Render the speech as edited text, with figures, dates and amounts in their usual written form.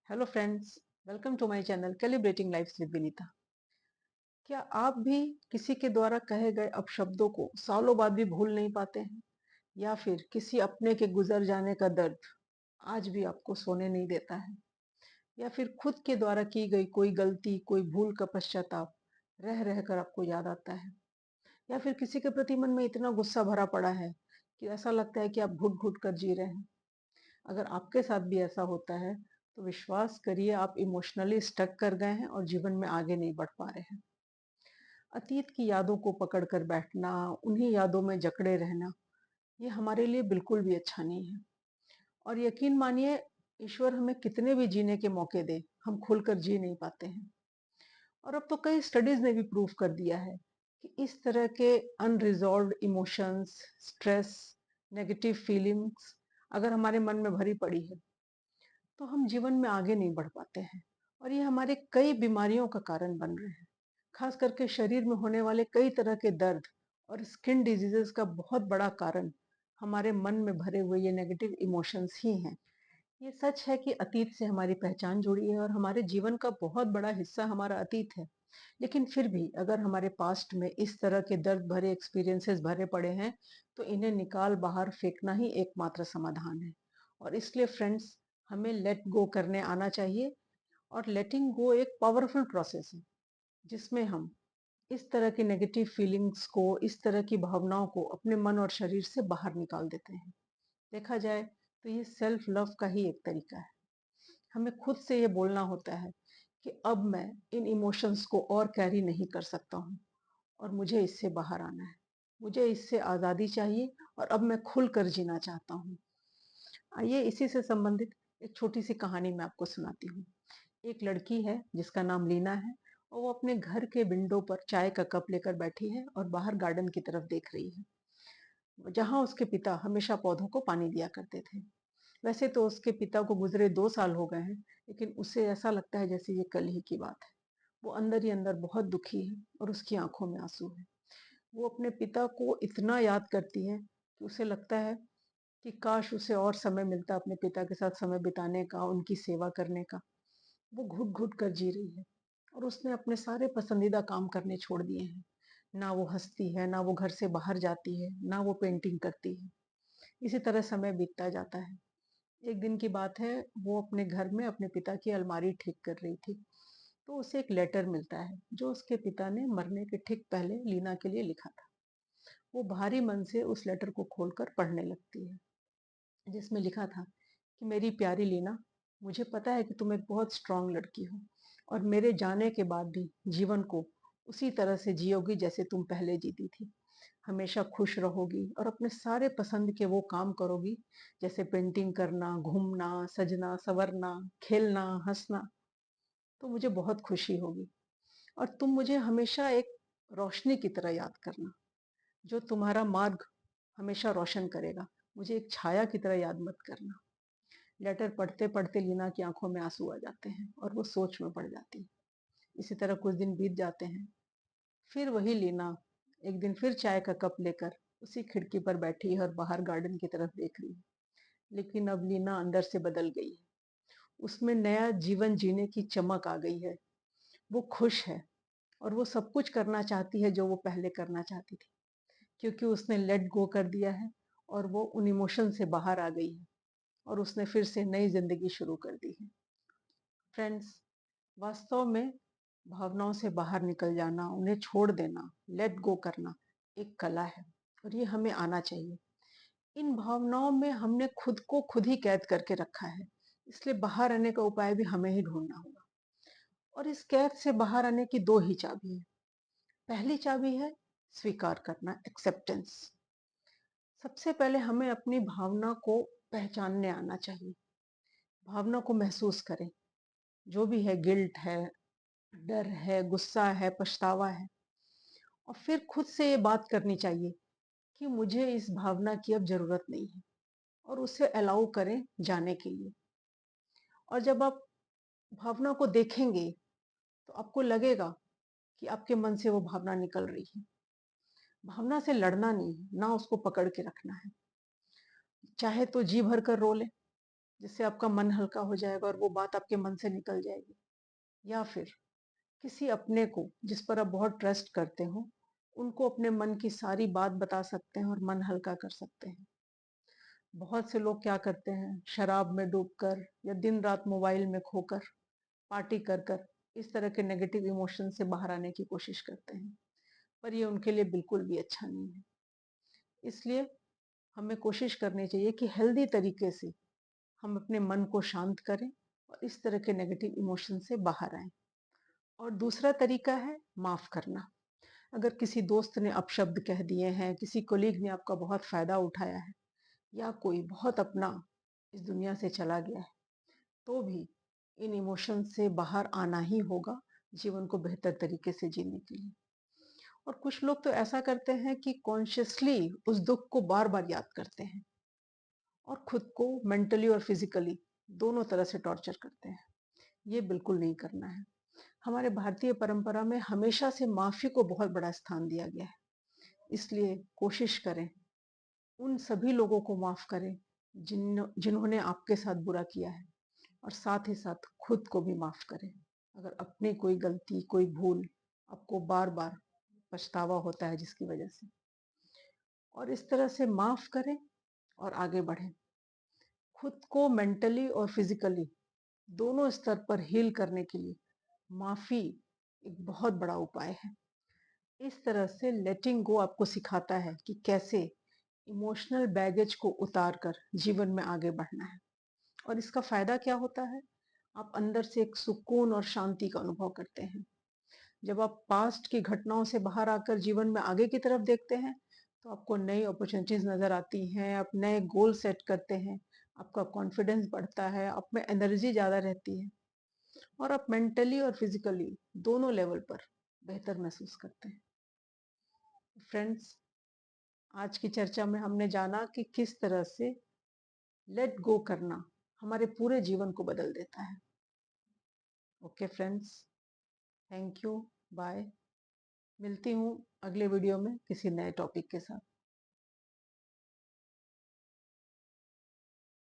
Hello friends, welcome to my channel calibrating life's with Vinita. क्या आप भी किसी के द्वारा कहे गए अपशब्दों को सालों बाद भी भूल नहीं पाते हैं, या फिर किसी अपने के गुजर जाने का दर्द आज भी आपको सोने नहीं देता है, या फिर खुद के द्वारा की गई कोई गलती, कोई भूल का पश्चाताप रह रह कर आपको याद आता है, या फिर किसी के प्रति मन में इतना गुस्सा भरा पड़ा है कि ऐसा लगता है कि आप घुट घुट कर जी रहे हैं। अगर आपके साथ भी ऐसा होता है तो विश्वास करिए, आप इमोशनली स्टक कर गए हैं और जीवन में आगे नहीं बढ़ पा रहे हैं। अतीत की यादों को पकड़ कर बैठना, उन्हीं यादों में जकड़े रहना, ये हमारे लिए बिल्कुल भी अच्छा नहीं है। और यकीन मानिए, ईश्वर हमें कितने भी जीने के मौके दे, हम खुलकर जी नहीं पाते हैं। और अब तो कई स्टडीज ने भी प्रूव कर दिया है कि इस तरह के unresolved emotions, stress, negative feelings अगर हमारे मन में भरी पड़ी है तो हम जीवन में आगे नहीं बढ़ पाते हैं, और ये हमारे कई बीमारियों का कारण बन रहे हैं। खास करके शरीर में होने वाले कई तरह के दर्द और स्किन डिजीजेस का बहुत बड़ा कारण हमारे मन में भरे हुए ये नेगेटिव इमोशंस ही हैं। ये सच है कि अतीत से हमारी पहचान जुड़ी है और हमारे जीवन का बहुत बड़ा हिस्सा हमारा अतीत है। लेकिन फिर भी अगर हमारे पास्ट में इस तरह के दर्द भरे एक्सपीरियंसेस भरे पड़े हैं तो इन्हें निकाल बाहर फेंकना ही एकमात्र समाधान है। और इसलिए फ्रेंड्स, हमें लेट गो करने आना चाहिए। और लेटिंग गो एक पावरफुल प्रोसेस है जिसमें हम इस तरह की नेगेटिव फीलिंग्स को, इस तरह की भावनाओं को अपने मन और शरीर से बाहर निकाल देते हैं। देखा जाए तो ये सेल्फ लव का ही एक तरीका है। हमें खुद से ये बोलना होता है कि अब मैं इन इमोशंस को और कैरी नहीं कर सकता हूँ और मुझे इससे बाहर आना है। मुझे इससे आज़ादी चाहिए और अब मैं खुलकर जीना चाहता हूँ। आइए इसी से संबंधित एक छोटी सी कहानी मैं आपको सुनाती हूँ। एक लड़की है जिसका नाम लीना है, और वो अपने घर के विंडो पर चाय का कप लेकर बैठी है और बाहर गार्डन की तरफ देख रही है, जहाँ उसके पिता हमेशा पौधों को पानी दिया करते थे। वैसे तो उसके पिता को गुजरे 2 साल हो गए हैं, लेकिन उसे ऐसा लगता है जैसे ये कल ही की बात है। वो अंदर ही अंदर बहुत दुखी है और उसकी आंखों में आंसू है। वो अपने पिता को इतना याद करती है कि उसे लगता है कि काश उसे और समय मिलता अपने पिता के साथ समय बिताने का, उनकी सेवा करने का। वो घुट घुट कर जी रही है और उसने अपने सारे पसंदीदा काम करने छोड़ दिए हैं। ना वो हंसती है, ना वो घर से बाहर जाती है, ना वो पेंटिंग करती है। इसी तरह समय बीतता जाता है। एक दिन की बात है, वो अपने घर में अपने पिता की अलमारी ठीक कर रही थी, तो उसे एक लेटर मिलता है जो उसके पिता ने मरने के ठीक पहले लीना के लिए लिखा था। वो भारी मन से उस लेटर को खोलकर पढ़ने लगती है, जिसमें लिखा था कि मेरी प्यारी लीना, मुझे पता है कि तुम एक बहुत स्ट्रांग लड़की हो और मेरे जाने के बाद भी जीवन को उसी तरह से जियोगी जैसे तुम पहले जीती थी। हमेशा खुश रहोगी और अपने सारे पसंद के वो काम करोगी, जैसे पेंटिंग करना, घूमना, सजना संवरना, खेलना, हंसना। तो मुझे बहुत खुशी होगी। और तुम मुझे हमेशा एक रोशनी की तरह याद करना, जो तुम्हारा मार्ग हमेशा रोशन करेगा। मुझे एक छाया की तरह याद मत करना। लेटर पढ़ते पढ़ते लीना की आंखों में आंसू आ जाते हैं और वो सोच में पड़ जाती है। इसी तरह कुछ दिन बीत जाते हैं। फिर वही लीना एक दिन फिर चाय का कप लेकर उसी खिड़की पर बैठी है और बाहर गार्डन की तरफ देख रही है। लेकिन अब लीना अंदर से बदल गई है। उसमें नया जीवन जीने की चमक आ गई है। वो खुश है और वो सब कुछ करना चाहती है जो वो पहले करना चाहती थी, क्योंकि उसने लेट गो कर दिया है और वो उन इमोशन से बाहर आ गई है और उसने फिर से नई जिंदगी शुरू कर दी है। फ्रेंड्स, वास्तव में भावनाओं से बाहर निकल जाना, उन्हें छोड़ देना, लेट गो करना एक कला है और ये हमें आना चाहिए। इन भावनाओं में हमने खुद को खुद ही कैद करके रखा है, इसलिए बाहर आने का उपाय भी हमें ही ढूंढना होगा। और इस कैद से बाहर आने की दो ही चाबी है। पहली चाबी है स्वीकार करना, एक्सेप्टेंस। सबसे पहले हमें अपनी भावना को पहचानने आना चाहिए। भावना को महसूस करें, जो भी है, गिल्ट है, डर है, गुस्सा है, पछतावा है। और फिर खुद से ये बात करनी चाहिए कि मुझे इस भावना की अब जरूरत नहीं है, और उसे अलाउ करें जाने के लिए। और जब आप भावना को देखेंगे तो आपको लगेगा कि आपके मन से वो भावना निकल रही है। भावना से लड़ना नहीं है, ना उसको पकड़ के रखना है। चाहे तो जी भर कर रो ले, जिससे आपका मन हल्का हो जाएगा और वो बात आपके मन से निकल जाएगी। या फिर किसी अपने को जिस पर आप बहुत ट्रस्ट करते हो, उनको अपने मन की सारी बात बता सकते हैं और मन हल्का कर सकते हैं। बहुत से लोग क्या करते हैं, शराब में डूबकर या दिन रात मोबाइल में खोकर, पार्टी कर कर इस तरह के नेगेटिव इमोशन से बाहर आने की कोशिश करते हैं, पर ये उनके लिए बिल्कुल भी अच्छा नहीं है। इसलिए हमें कोशिश करनी चाहिए कि हेल्दी तरीके से हम अपने मन को शांत करें और इस तरह के नेगेटिव इमोशन से बाहर आएं। और दूसरा तरीका है माफ करना। अगर किसी दोस्त ने अपशब्द कह दिए हैं, किसी कोलीग ने आपका बहुत फायदा उठाया है, या कोई बहुत अपना इस दुनिया से चला गया है, तो भी इन इमोशन से बाहर आना ही होगा जीवन को बेहतर तरीके से जीने के लिए। और कुछ लोग तो ऐसा करते हैं कि कॉन्शियसली उस दुख को बार बार याद करते हैं और खुद को मेंटली और फिजिकली दोनों तरह से टॉर्चर करते हैं। ये बिल्कुल नहीं करना है। हमारे भारतीय परंपरा में हमेशा से माफी को बहुत बड़ा स्थान दिया गया है। इसलिए कोशिश करें, उन सभी लोगों को माफ करें जिन्होंने आपके साथ बुरा किया है, और साथ ही साथ खुद को भी माफ करें अगर अपनी कोई गलती, कोई भूल आपको बार बार पछतावा होता है जिसकी वजह से। और इस तरह से माफ करें और आगे बढ़ें। खुद को मेंटली और फिजिकली दोनों स्तर पर हील करने के लिए माफी एक बहुत बड़ा उपाय है। इस तरह से लेटिंग गो आपको सिखाता है कि कैसे इमोशनल बैगेज को उतार कर जीवन में आगे बढ़ना है। और इसका फायदा क्या होता है, आप अंदर से एक सुकून और शांति का अनुभव करते हैं। जब आप पास्ट की घटनाओं से बाहर आकर जीवन में आगे की तरफ देखते हैं, तो आपको नई अपॉर्चुनिटीज नजर आती हैं, आप नए गोल सेट करते हैं, आपका कॉन्फिडेंस बढ़ता है, आप में एनर्जी ज्यादा रहती है और आप मेंटली और फिजिकली दोनों लेवल पर बेहतर महसूस करते हैं। फ्रेंड्स, आज की चर्चा में हमने जाना कि किस तरह से लेट गो करना हमारे पूरे जीवन को बदल देता है। Okay friends, thank you, bye. मिलती हूँ अगले वीडियो में किसी नए टॉपिक के साथ।